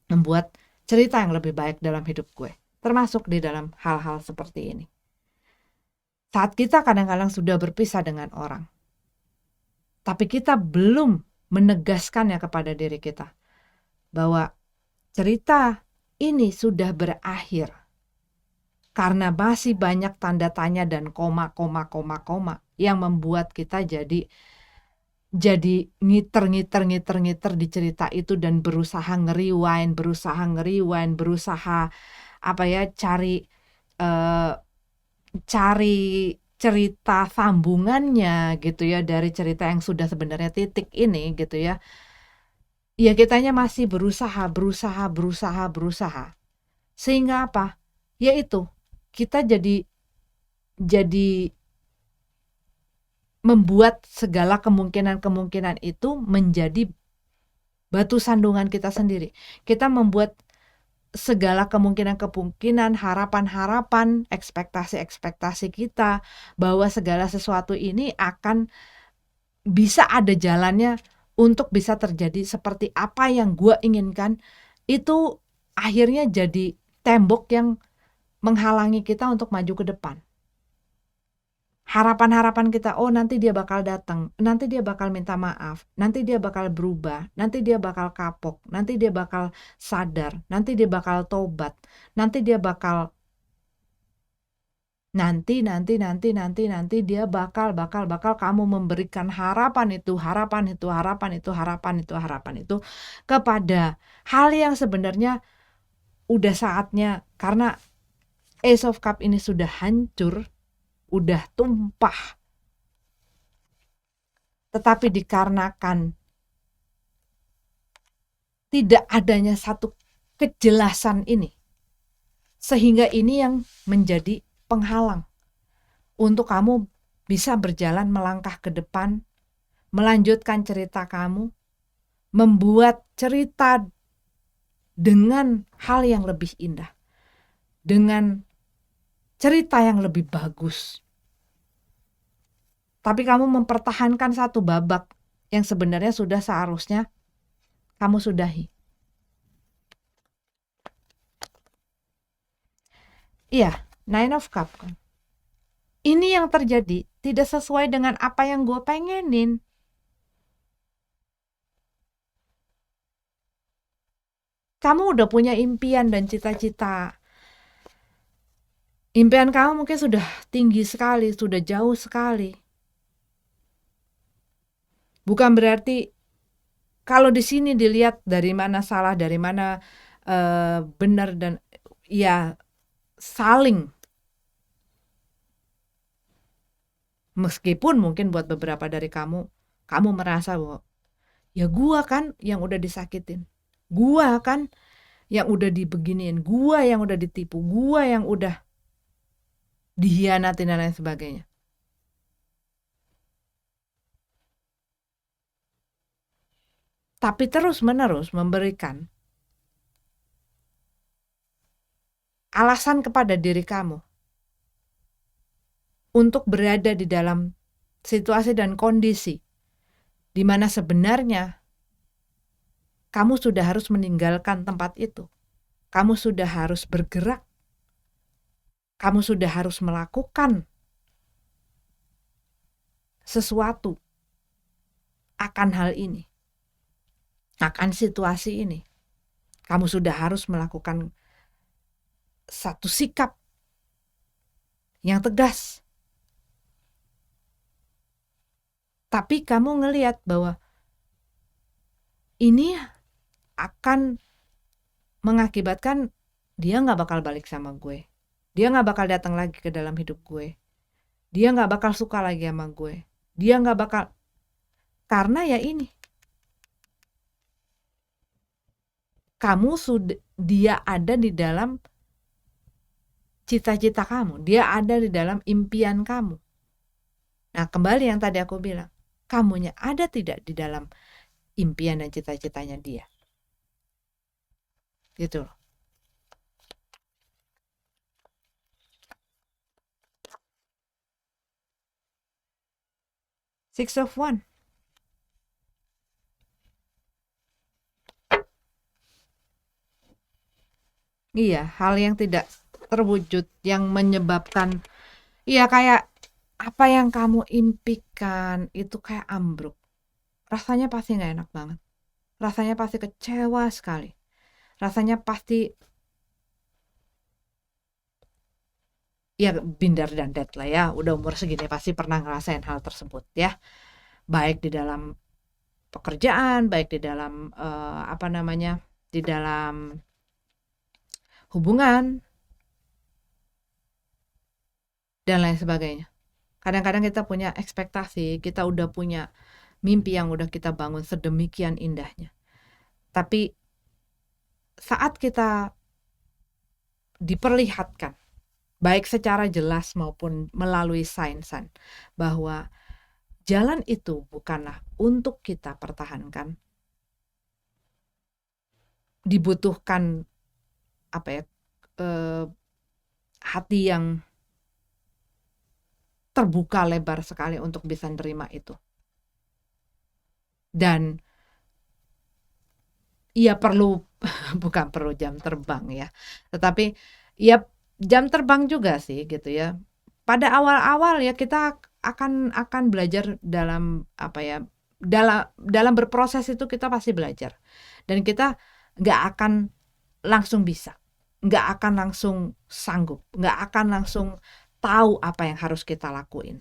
Membuat cerita yang lebih baik dalam hidup gue. Termasuk di dalam hal-hal seperti ini. Saat kita kadang-kadang sudah berpisah dengan orang. Tapi kita belum menegaskannya kepada diri kita. Bahwa cerita ini sudah berakhir. Karena masih banyak tanda tanya dan koma yang membuat kita jadi ngiter di cerita itu dan berusaha ngeriwain, berusaha cari cerita sambungannya gitu ya dari cerita yang sudah sebenarnya titik ini gitu ya. Ya kitanya masih berusaha. Sehingga apa? Yaitu kita jadi membuat segala kemungkinan itu menjadi batu sandungan kita sendiri. Kita membuat segala kemungkinan, harapan-harapan, ekspektasi kita bahwa segala sesuatu ini akan bisa ada jalannya untuk bisa terjadi seperti apa yang gue inginkan. Itu akhirnya jadi tembok yang menghalangi kita untuk maju ke depan. Harapan-harapan kita, oh nanti dia bakal datang, nanti dia bakal minta maaf, nanti dia bakal berubah, nanti dia bakal kapok, nanti dia bakal sadar, nanti dia bakal tobat, nanti dia bakal nanti dia bakal kamu memberikan harapan itu kepada hal yang sebenarnya udah saatnya, karena Ace of Cup ini sudah hancur, udah tumpah. Tetapi dikarenakan tidak adanya satu kejelasan ini, sehingga ini yang menjadi penghalang untuk kamu bisa berjalan melangkah ke depan, melanjutkan cerita kamu, membuat cerita dengan hal yang lebih indah, dengan cerita yang lebih bagus. Tapi kamu mempertahankan satu babak yang sebenarnya sudah seharusnya kamu sudahi. Iya, Nine of Cup kan. Ini yang terjadi tidak sesuai dengan apa yang gue pengenin. Kamu udah punya impian dan cita-cita. Impian kamu mungkin sudah tinggi sekali, sudah jauh sekali. Bukan berarti kalau di sini dilihat dari mana salah, dari mana benar, dan ya saling. Meskipun mungkin buat beberapa dari kamu merasa bahwa ya gua kan yang udah disakitin. Gua kan yang udah dibeginiin, gua yang udah ditipu, gua yang udah dihianatin dan lain sebagainya. Tapi terus-menerus memberikan alasan kepada diri kamu untuk berada di dalam situasi dan kondisi di mana sebenarnya kamu sudah harus meninggalkan tempat itu. Kamu sudah harus bergerak. Kamu sudah harus melakukan sesuatu akan hal ini, akan situasi ini. Kamu sudah harus melakukan satu sikap yang tegas. Tapi kamu ngelihat bahwa ini akan mengakibatkan dia gak bakal balik sama gue. Dia gak bakal datang lagi ke dalam hidup gue. Dia gak bakal suka lagi sama gue. Dia gak bakal, karena ya ini, dia ada di dalam cita-cita kamu, dia ada di dalam impian kamu. Nah, kembali yang tadi aku bilang, kamunya ada tidak di dalam impian dan cita-citanya dia? Gitu loh. Six of Wands. Iya, hal yang tidak terwujud yang menyebabkan, iya, kayak apa yang kamu impikan itu kayak ambruk. Rasanya pasti gak enak banget. Rasanya pasti kecewa sekali. Rasanya pasti, ya binder dan dead lah ya. Udah umur segini pasti pernah ngerasain hal tersebut ya. Baik di dalam pekerjaan, baik di dalam di dalam hubungan dan lain sebagainya. Kadang-kadang kita punya ekspektasi, kita udah punya mimpi yang udah kita bangun sedemikian indahnya. Tapi saat kita diperlihatkan, baik secara jelas maupun melalui sign-sign, bahwa jalan itu bukanlah untuk kita pertahankan, dibutuhkan hati yang terbuka lebar sekali untuk bisa nerima itu. Dan ia perlu bukan perlu jam terbang ya, tetapi ya jam terbang juga sih gitu ya. Pada awal-awal ya kita akan belajar dalam dalam berproses itu kita pasti belajar, dan kita nggak akan langsung bisa, nggak akan langsung sanggup, nggak akan langsung tahu apa yang harus kita lakuin.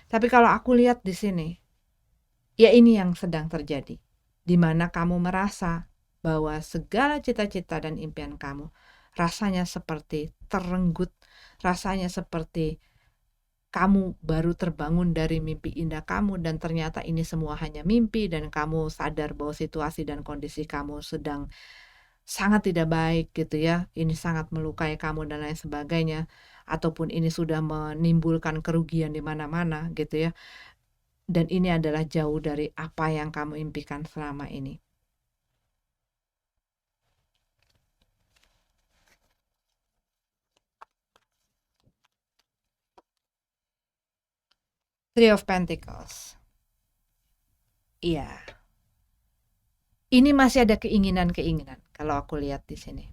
Tapi kalau aku lihat di sini, ya ini yang sedang terjadi, di mana kamu merasa bahwa segala cita-cita dan impian kamu rasanya seperti terenggut, rasanya seperti kamu baru terbangun dari mimpi indah kamu, dan ternyata ini semua hanya mimpi, dan kamu sadar bahwa situasi dan kondisi kamu sedang sangat tidak baik gitu ya, ini sangat melukai kamu dan lain sebagainya, ataupun ini sudah menimbulkan kerugian di mana-mana gitu ya, dan ini adalah jauh dari apa yang kamu impikan selama ini. Three of Pentacles. Iya. Ini masih ada keinginan-keinginan kalau aku lihat di sini.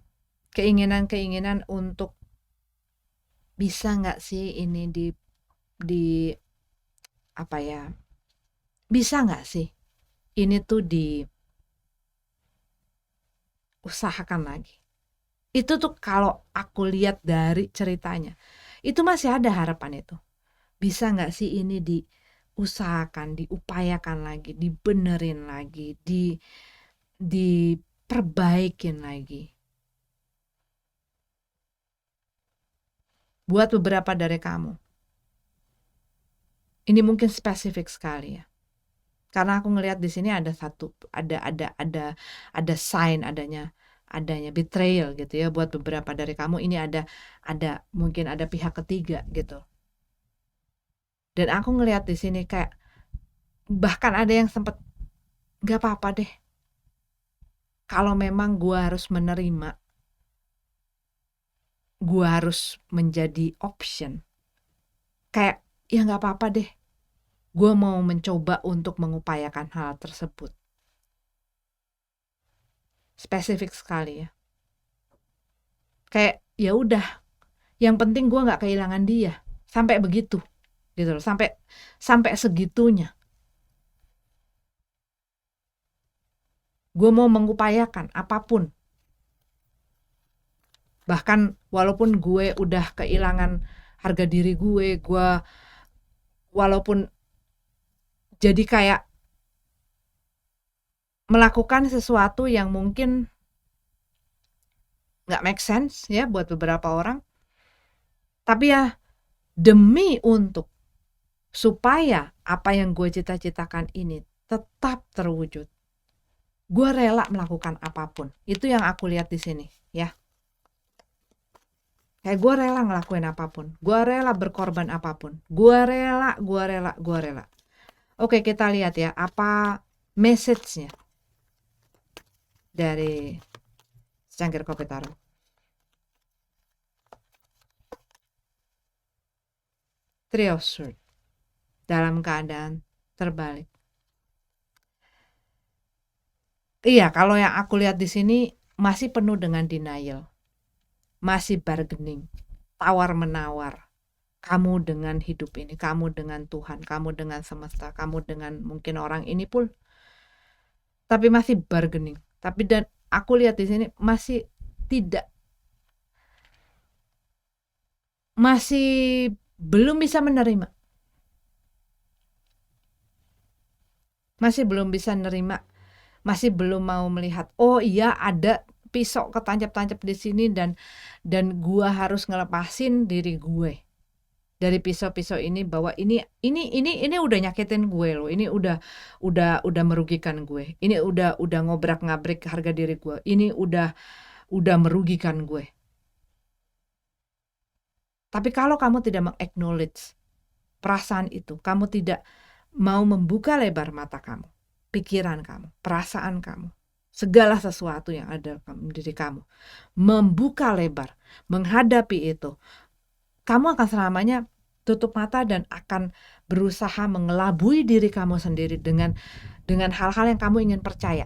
Keinginan-keinginan untuk bisa nggak sih ini di apa ya? Bisa nggak sih ini tuh diusahakan lagi? Itu tuh kalau aku lihat dari ceritanya, itu masih ada harapan itu. Bisa nggak sih ini diusahakan, diupayakan lagi, dibenerin lagi, diperbaikin lagi. Buat beberapa dari kamu. Ini mungkin spesifik sekali ya. Karena aku ngelihat di sini ada ada sign adanya betrayal gitu ya, buat beberapa dari kamu ini ada mungkin ada pihak ketiga gitu. Dan aku ngelihat di sini kayak bahkan ada yang sempet nggak apa-apa deh kalau memang gua harus menerima, gua harus menjadi option. Kayak ya nggak apa-apa deh. Gua mau mencoba untuk mengupayakan hal tersebut. Spesifik sekali ya. Kayak ya udah, yang penting gua nggak kehilangan dia. Sampai begitu gitu loh, sampai segitunya. Gue mau mengupayakan apapun. Bahkan walaupun gue udah kehilangan harga diri gue walaupun jadi kayak melakukan sesuatu yang mungkin nggak make sense ya buat beberapa orang. Tapi ya demi untuk supaya apa yang gue cita-citakan ini tetap terwujud, gue rela melakukan apapun. Itu yang aku lihat di sini ya. Kayak gue rela ngelakuin apapun, gue rela berkorban apapun, gue rela. Oke, kita lihat ya apa message-nya dari secangkir kopi taro. Three of Swords dalam keadaan terbalik. Iya, kalau yang aku lihat di sini masih penuh dengan denial, masih bargaining, tawar-menawar. Kamu dengan hidup ini, kamu dengan Tuhan, kamu dengan semesta, kamu dengan mungkin orang ini pun, tapi masih bargaining. Tapi dan aku lihat di sini masih tidak, masih belum bisa menerima, masih belum bisa menerima, masih belum mau melihat. Oh iya, ada pisau ketancap-tancap di sini dan gua harus ngelepasin diri gue dari pisau-pisau ini, bahwa ini udah nyakitin gue loh, ini udah merugikan gue, ini udah ngobrak-ngabrik harga diri gue, ini udah merugikan gue. Tapi kalau kamu tidak meng-acknowledge perasaan itu, kamu tidak mau membuka lebar mata kamu, pikiran kamu, perasaan kamu, segala sesuatu yang ada dalam diri kamu, membuka lebar, menghadapi itu, kamu akan selamanya tutup mata dan akan berusaha mengelabui diri kamu sendiri dengan hal-hal yang kamu ingin percaya.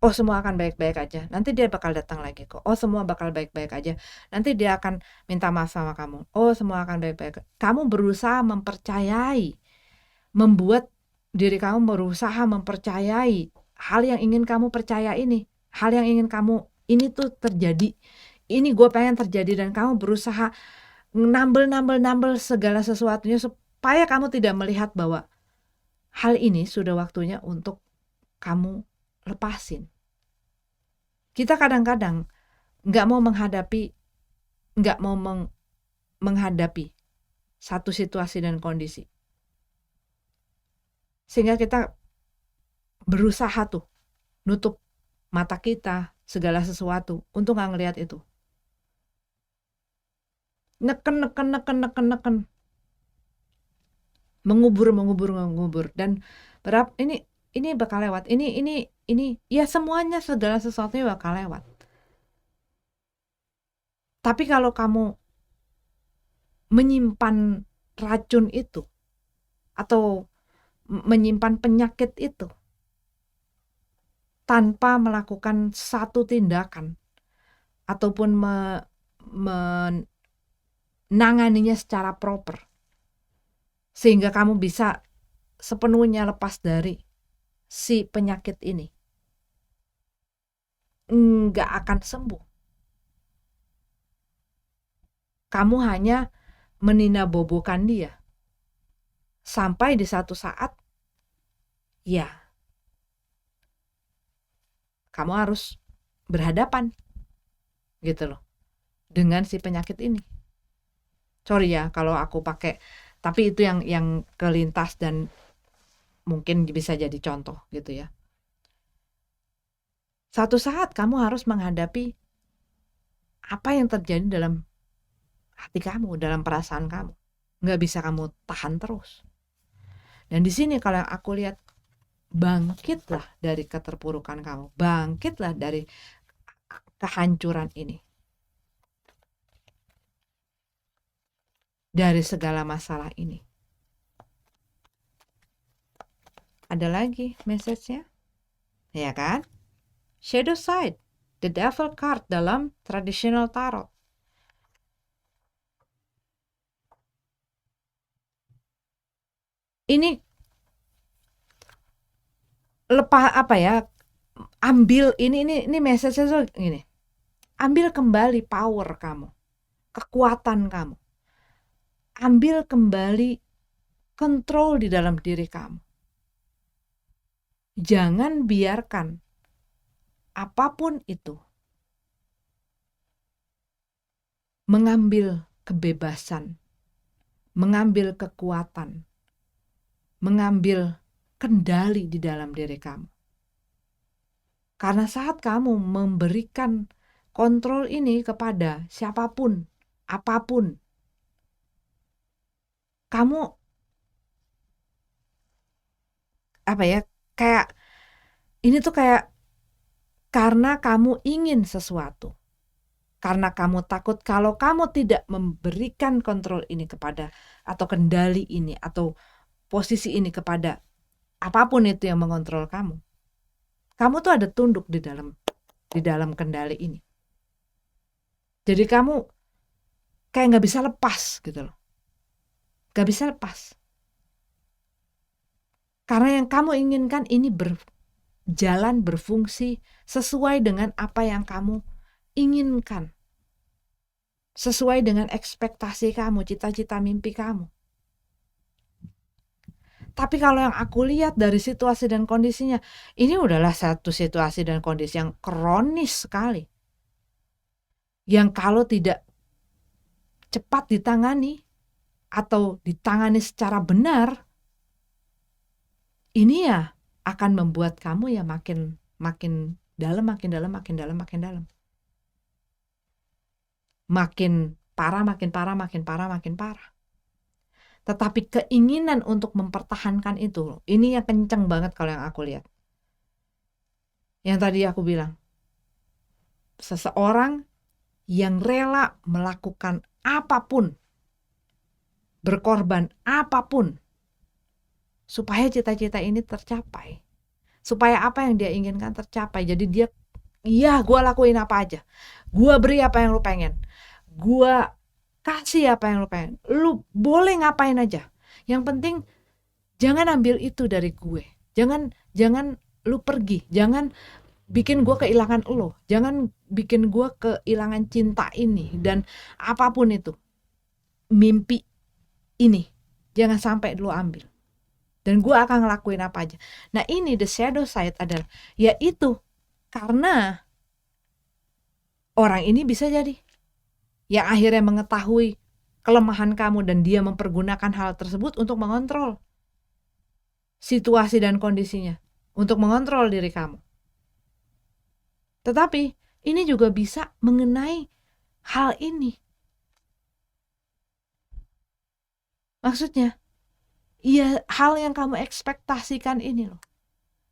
Oh, semua akan baik-baik aja. Nanti dia bakal datang lagi kok. Oh, semua bakal baik-baik aja. Nanti dia akan minta maaf sama kamu. Oh, semua akan baik-baik. Kamu berusaha mempercayai, membuat diri kamu berusaha mempercayai hal yang ingin kamu percaya ini. Hal yang ingin kamu ini tuh terjadi. Ini gue pengen terjadi, dan kamu berusaha nambel segala sesuatunya supaya kamu tidak melihat bahwa hal ini sudah waktunya untuk kamu lepasin. Kita kadang-kadang nggak mau menghadapi satu situasi dan kondisi, sehingga kita berusaha tuh nutup mata kita segala sesuatu untuk nggak ngelihat itu. Neken, mengubur, dan berapa ini bakal lewat, ini ya, semuanya segala sesuatunya bakal lewat. Tapi kalau kamu menyimpan racun itu atau menyimpan penyakit itu tanpa melakukan satu tindakan ataupun menanganinya secara proper, sehingga kamu bisa sepenuhnya lepas dari si penyakit ini, nggak akan sembuh. Kamu hanya meninabobokan dia. Sampai di satu saat, ya, kamu harus berhadapan, gitu loh, dengan si penyakit ini. Sorry ya kalau aku pakai, tapi itu yang kelintas dan mungkin bisa jadi contoh gitu ya. Satu saat kamu harus menghadapi apa yang terjadi dalam hati kamu, dalam perasaan kamu. Nggak bisa kamu tahan terus. Dan di sini kalau yang aku lihat, bangkitlah dari keterpurukan kamu, bangkitlah dari kehancuran ini, dari segala masalah ini. Ada lagi message-nya, ya kan? Shadow side, the devil card dalam traditional tarot. Ini lepas apa ya? Ambil ini message-nya tuh gini. Ambil kembali power kamu, kekuatan kamu. Ambil kembali kontrol di dalam diri kamu. Jangan biarkan apapun itu mengambil kebebasan, mengambil kekuatan, mengambil kendali di dalam diri kamu. Karena saat kamu memberikan kontrol ini kepada siapapun, apapun, kamu apa ya, kayak ini tuh kayak karena kamu ingin sesuatu, karena kamu takut kalau kamu tidak memberikan kontrol ini kepada, atau kendali ini atau posisi ini kepada apapun itu yang mengontrol kamu, kamu tuh ada tunduk di dalam kendali ini. Jadi kamu kayak nggak bisa lepas gitu loh, nggak bisa lepas. Karena yang kamu inginkan ini berjalan, berfungsi sesuai dengan apa yang kamu inginkan, sesuai dengan ekspektasi kamu, cita-cita mimpi kamu. Tapi kalau yang aku lihat dari situasi dan kondisinya, ini udahlah satu situasi dan kondisi yang kronis sekali, yang kalau tidak cepat ditangani atau ditangani secara benar, ini ya akan membuat kamu ya makin dalam, makin dalam, makin dalam, makin dalam. Makin parah, makin parah, makin parah, makin parah. Tetapi keinginan untuk mempertahankan itu, ini yang kenceng banget kalau yang aku lihat. Yang tadi aku bilang, seseorang yang rela melakukan apapun, berkorban apapun, supaya cita-cita ini tercapai, supaya apa yang dia inginkan tercapai. Jadi dia, iya gue lakuin apa aja, gue beri apa yang lu pengen, gue kasih apa yang lu pengen, lu boleh ngapain aja, yang penting jangan ambil itu dari gue, jangan lu pergi, jangan bikin gue kehilangan lo, jangan bikin gue kehilangan cinta ini dan apapun itu, mimpi ini jangan sampai lu ambil, dan gue akan ngelakuin apa aja. Nah ini the shadow side adalah, yaitu karena orang ini bisa jadi yang akhirnya mengetahui kelemahan kamu dan dia mempergunakan hal tersebut untuk mengontrol situasi dan kondisinya, untuk mengontrol diri kamu. Tetapi ini juga bisa mengenai hal ini. Maksudnya, ya hal yang kamu ekspektasikan ini loh,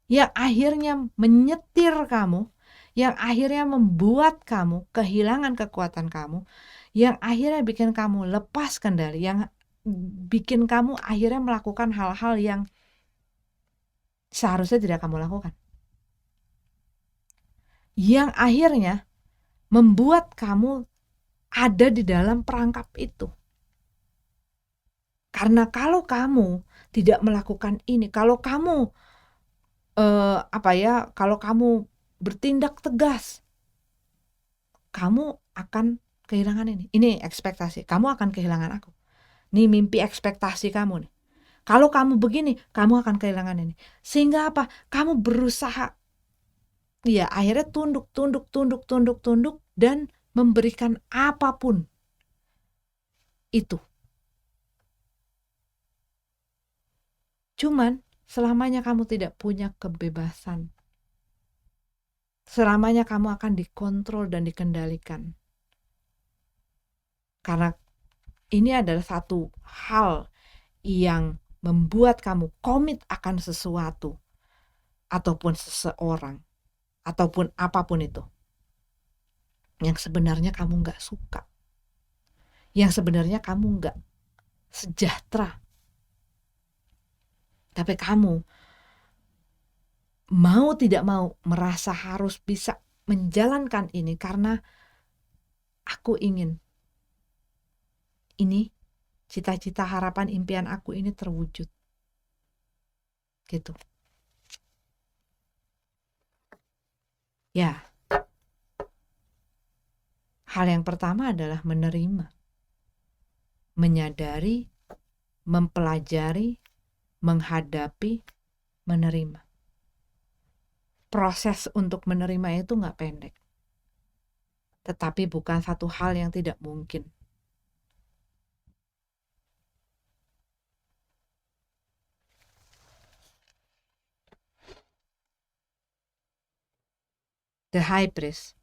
yang akhirnya menyetir kamu, yang akhirnya membuat kamu kehilangan kekuatan kamu, yang akhirnya bikin kamu lepas kendali, yang bikin kamu akhirnya melakukan hal-hal yang seharusnya tidak kamu lakukan, yang akhirnya membuat kamu ada di dalam perangkap itu. Karena kalau kamu tidak melakukan ini, kalau kamu kalau kamu bertindak tegas, kamu akan kehilangan ini. Ini ekspektasi. Kamu akan kehilangan aku. Nih mimpi ekspektasi kamu nih. Kalau kamu begini, kamu akan kehilangan ini. Sehingga apa? Kamu berusaha, ya akhirnya tunduk dan memberikan apapun itu. Cuman selamanya kamu tidak punya kebebasan. Selamanya kamu akan dikontrol dan dikendalikan. Karena ini adalah satu hal yang membuat kamu komit akan sesuatu ataupun seseorang ataupun apapun itu yang sebenarnya kamu nggak suka, yang sebenarnya kamu nggak sejahtera, tapi kamu mau tidak mau merasa harus bisa menjalankan ini karena aku ingin ini, cita-cita, harapan, impian aku ini terwujud gitu. Ya, hal yang pertama adalah menerima, menyadari, mempelajari, menghadapi, menerima. Proses untuk menerima itu nggak pendek, tetapi bukan satu hal yang tidak mungkin. The High Priest.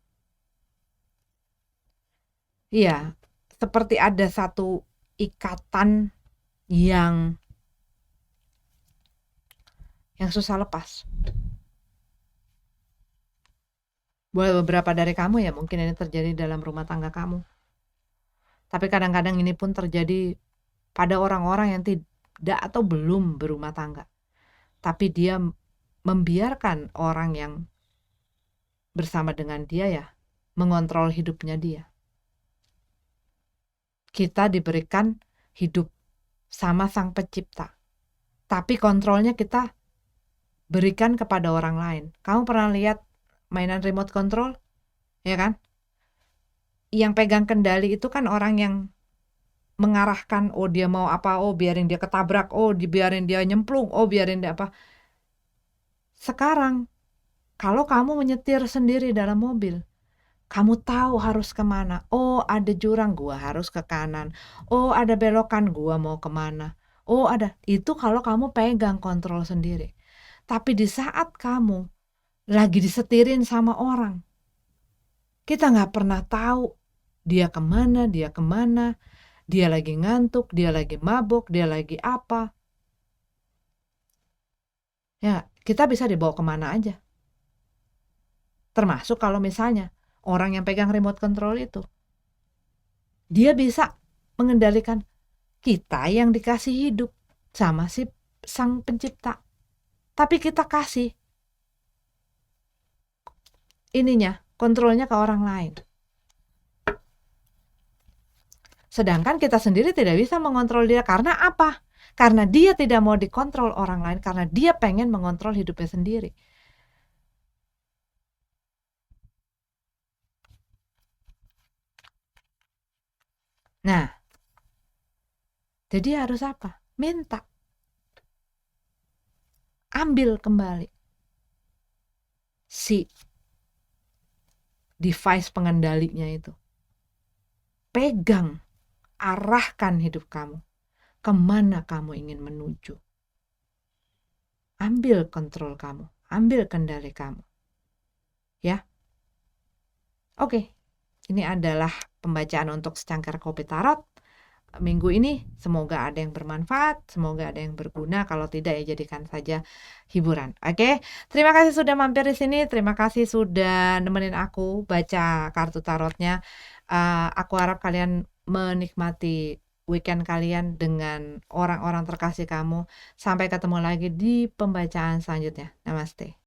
Iya, seperti ada satu ikatan yang susah lepas. Boleh beberapa dari kamu ya mungkin ini terjadi dalam rumah tangga kamu. Tapi kadang-kadang ini pun terjadi pada orang-orang yang tidak atau belum berumah tangga. Tapi dia membiarkan orang yang bersama dengan dia ya mengontrol hidupnya dia. Kita diberikan hidup sama Sang Pencipta, tapi kontrolnya kita berikan kepada orang lain. Kamu pernah lihat mainan remote control? Ya kan? Yang pegang kendali itu kan orang yang mengarahkan, oh dia mau apa, oh biarin dia ketabrak, oh biarin dia nyemplung, oh biarin dia apa. Sekarang, kalau kamu menyetir sendiri dalam mobil, kamu tahu harus kemana. Oh ada jurang, gua harus ke kanan. Oh ada belokan, gua mau kemana. Oh ada, itu kalau kamu pegang kontrol sendiri. Tapi di saat kamu lagi disetirin sama orang, kita nggak pernah tahu dia kemana, dia lagi ngantuk, dia lagi mabuk, dia lagi apa. Ya, kita bisa dibawa kemana aja. Termasuk kalau misalnya orang yang pegang remote control itu, dia bisa mengendalikan kita yang dikasih hidup sama si Sang Pencipta. Tapi kita kasih kontrolnya ke orang lain. Sedangkan kita sendiri tidak bisa mengontrol dia. Karena apa? Karena dia tidak mau dikontrol orang lain. Karena dia pengen mengontrol hidupnya sendiri. Nah, jadi harus apa? Minta. Ambil kembali si device pengendalinya itu. Pegang, arahkan hidup kamu. Kemana kamu ingin menuju. Ambil kontrol kamu. Ambil kendali kamu. Ya. Oke. Ini adalah pembacaan untuk secangkir kopi tarot minggu ini. Semoga ada yang bermanfaat, semoga ada yang berguna. Kalau tidak ya jadikan saja hiburan. Oke. Terima kasih sudah mampir di sini. Terima kasih sudah nemenin aku baca kartu tarotnya. Aku harap kalian menikmati weekend kalian dengan orang-orang terkasih kamu. Sampai ketemu lagi di pembacaan selanjutnya. Namaste.